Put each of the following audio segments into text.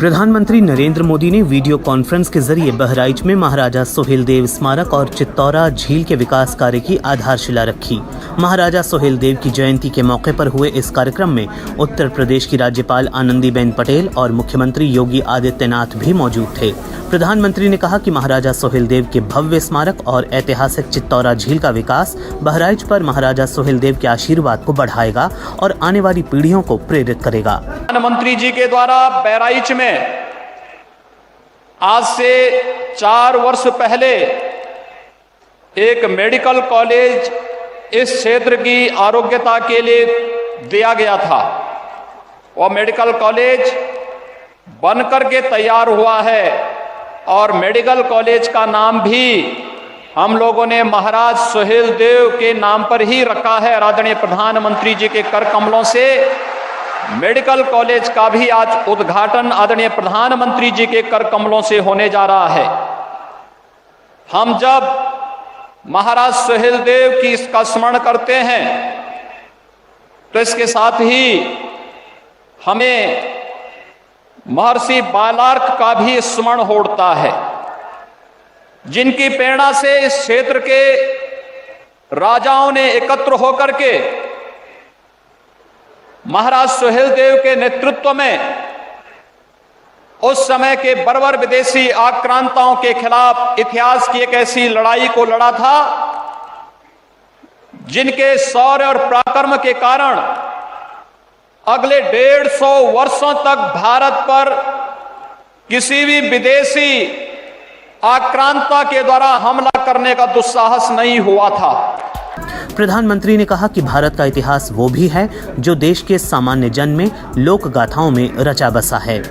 प्रधानमंत्री नरेंद्र मोदी ने video conference के जरिए बहराइच में महाराजा सोहेलदेव स्मारक और चित्तौरा झील के विकास कार्य की आधारशिला रखी। महाराजा सोहेलदेव की जयंती के मौके पर हुए इस कार्यक्रम में उत्तर प्रदेश की राज्यपाल आनंदीबेन पटेल और मुख्यमंत्री योगी आदित्यनाथ भी मौजूद थे। प्रधानमंत्री ने कहा कि महाराजा सोहेलदेव के भव्य स्मारक और ऐतिहासिक चित्तौरा झील का विकास बहराइच पर महाराजा सोहेलदेव के आशीर्वाद को बढ़ाएगा और आने वाली पीढ़ियों को प्रेरित करेगा। प्रधानमंत्री जी के द्वारा बहराइच में आज से 4 वर्ष पहले एक मेडिकल कॉलेज इस क्षेत्र की आरोग्यता के लिए दिया गया था। वह मेडिकल कॉलेज बनकर के तैयार हुआ है और मेडिकल कॉलेज का नाम भी हम लोगों ने महाराज सोहेलदेव के नाम पर ही रखा है। आदरणीय प्रधानमंत्री जी के कर कमलों से मेडिकल कॉलेज का भी आज उद्घाटन आदरणीय प्रधानमंत्री जी के कर कमलों से होने जा रहा है। हम जब महाराज सोहेलदेव की इसका स्मरण करते हैं तो इसके साथ ही हमें महर्षि बालार्क का भी स्मरण होता है, जिनकी प्रेरणा से इस क्षेत्र के राजाओं ने एकत्र होकर के महाराज सोहेलदेव के नेतृत्व में उस समय के बर्बर विदेशी आक्रांताओं के खिलाफ इतिहास की एक ऐसी लड़ाई को लड़ा था जिनके शौर्य और पराक्रम के कारण अगले 150 वर्षों तक भारत पर किसी भी विदेशी आक्रांता के द्वारा हमला करने का दुस्साहस नहीं हुआ था। प्रधानमंत्री ने कहा कि भारत का इतिहास वो भी है जो देश के सामान्य जन में लोक गाथाओं में रचा बसा है।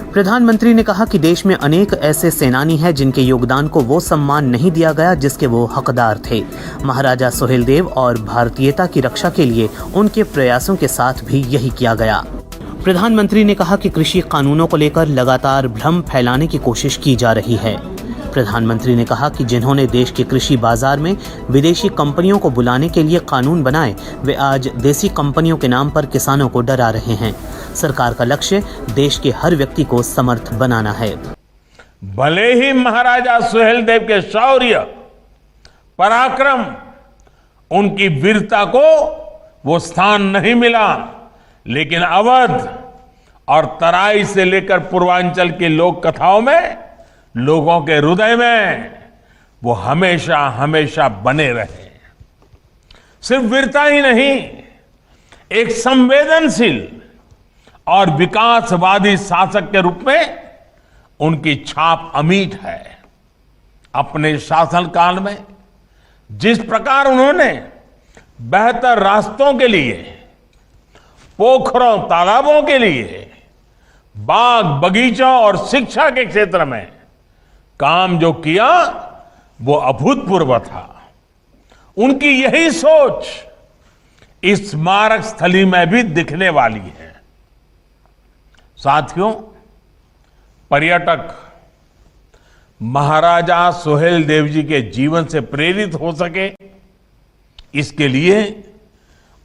प्रधानमंत्री ने कहा कि देश में अनेक ऐसे सेनानी हैं जिनके योगदान को वो सम्मान नहीं दिया गया जिसके वो हकदार थे। महाराजा सोहेलदेव और भारतीयता की रक्षा के लिए उनके प्रयासों के साथ भी यही किया गया। प्रधानमंत्री ने कहा कि कृषि कानूनों को लेकर लगातार भ्रम फैलाने की कोशिश की जा रही है। प्रधानमंत्री ने कहा कि जिन्होंने देश के कृषि बाजार में विदेशी कंपनियों को बुलाने के लिए कानून बनाए, वे आज देसी कंपनियों के नाम पर किसानों को डरा रहे हैं। सरकार का लक्ष्य देश के हर व्यक्ति को समर्थ बनाना है। भले ही महाराजा सोहेलदेव के शौर्य, पराक्रम, उनकी वीरता को वो स्थान नहीं मिला, लेकिन अवध और तराई से लेकर पूर्वांचल की लोक कथाओं में लोगों के हृदय में वो हमेशा हमेशा बने रहे। सिर्फ वीरता ही नहीं, एक संवेदनशील और विकासवादी शासक के रूप में उनकी छाप अमिट है। अपने शासनकाल में जिस प्रकार उन्होंने बेहतर रास्तों के लिए, पोखरों तालाबों के लिए, बाग बगीचों और शिक्षा के क्षेत्र में काम जो किया वो अभूतपूर्व था। उनकी यही सोच इस स्मारक स्थली में भी दिखने वाली है। साथियों, पर्यटक महाराजा सोहेलदेव जी के जीवन से प्रेरित हो सके, इसके लिए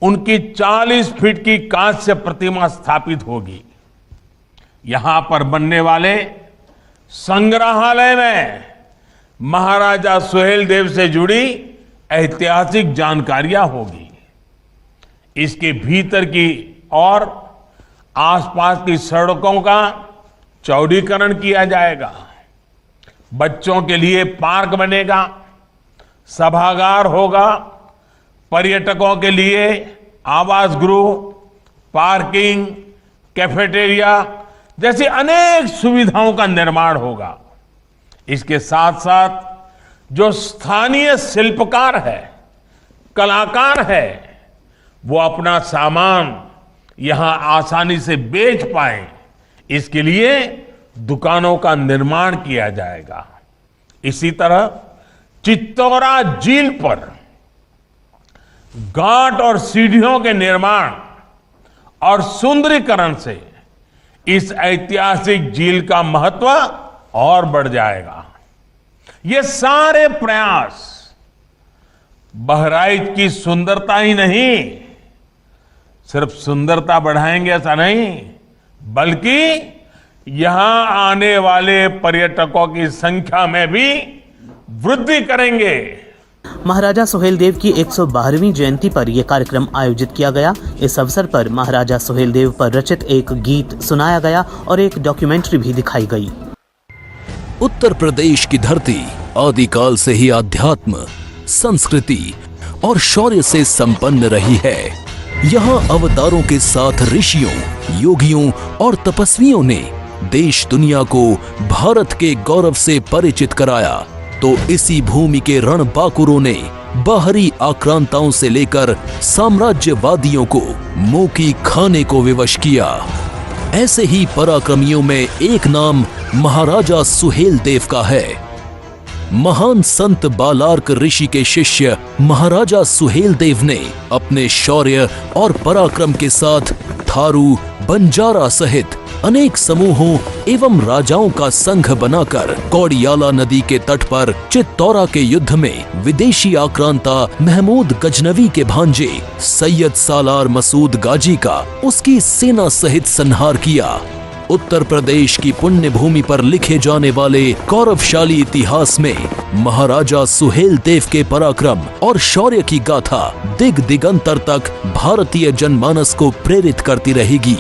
उनकी 40 फीट की कांस्य प्रतिमा स्थापित होगी। यहां पर बनने वाले संग्रहालय में महाराजा सोहेलदेव से जुड़ी ऐतिहासिक जानकारियां होगी। इसके भीतर की और आसपास की सड़कों का चौड़ीकरण किया जाएगा। बच्चों के लिए पार्क बनेगा, सभागार होगा, पर्यटकों के लिए आवास गृह, पार्किंग, कैफेटेरिया जैसी अनेक सुविधाओं का निर्माण होगा। इसके साथ साथ जो स्थानीय शिल्पकार है, कलाकार है, वो अपना सामान यहां आसानी से बेच पाए, इसके लिए दुकानों का निर्माण किया जाएगा। इसी तरह चित्तौरा झील पर घाट और सीढ़ियों के निर्माण और सुंदरीकरण से इस ऐतिहासिक झील का महत्व और बढ़ जाएगा। ये सारे प्रयास बहराइच की सुंदरता ही नहीं, सिर्फ सुंदरता बढ़ाएंगे ऐसा नहीं, बल्कि यहां आने वाले पर्यटकों की संख्या में भी वृद्धि करेंगे। महाराजा सुहेलदेव की 112वीं जयंती पर यह कार्यक्रम आयोजित किया गया। इस अवसर पर महाराजा सुहेलदेव पर रचित एक गीत सुनाया गया और एक डॉक्यूमेंट्री भी दिखाई गई। उत्तर प्रदेश की धरती आदिकाल से ही आध्यात्म, संस्कृति और शौर्य से संपन्न रही है। यहाँ अवतारों के साथ ऋषियों, योगियों और तपस्वियों ने देश दुनिया को भारत के गौरव से परिचित कराया, तो इसी भूमि के रणबांकुरों ने बाहरी आक्रांताओं से लेकर साम्राज्यवादियों को मुंह की खाने को विवश किया। ऐसे ही पराक्रमियों में एक नाम महाराजा सुहेलदेव का है। महान संत बालार्क ऋषि के शिष्य महाराजा सुहेलदेव ने अपने शौर्य और पराक्रम के साथ थारू, बंजारा सहित अनेक समूहों एवं राजाओं का संघ बनाकर कौड़ियाला नदी के तट पर चित्तौरा के युद्ध में विदेशी आक्रांता महमूद गजनवी के भांजे सैयद सालार मसूद गाजी का उसकी सेना सहित संहार किया। उत्तर प्रदेश की पुण्य भूमि पर लिखे जाने वाले गौरवशाली इतिहास में महाराजा सुहेलदेव के पराक्रम और शौर्य की गाथा दिग दिगंतर तक भारतीय जनमानस को प्रेरित करती रहेगी।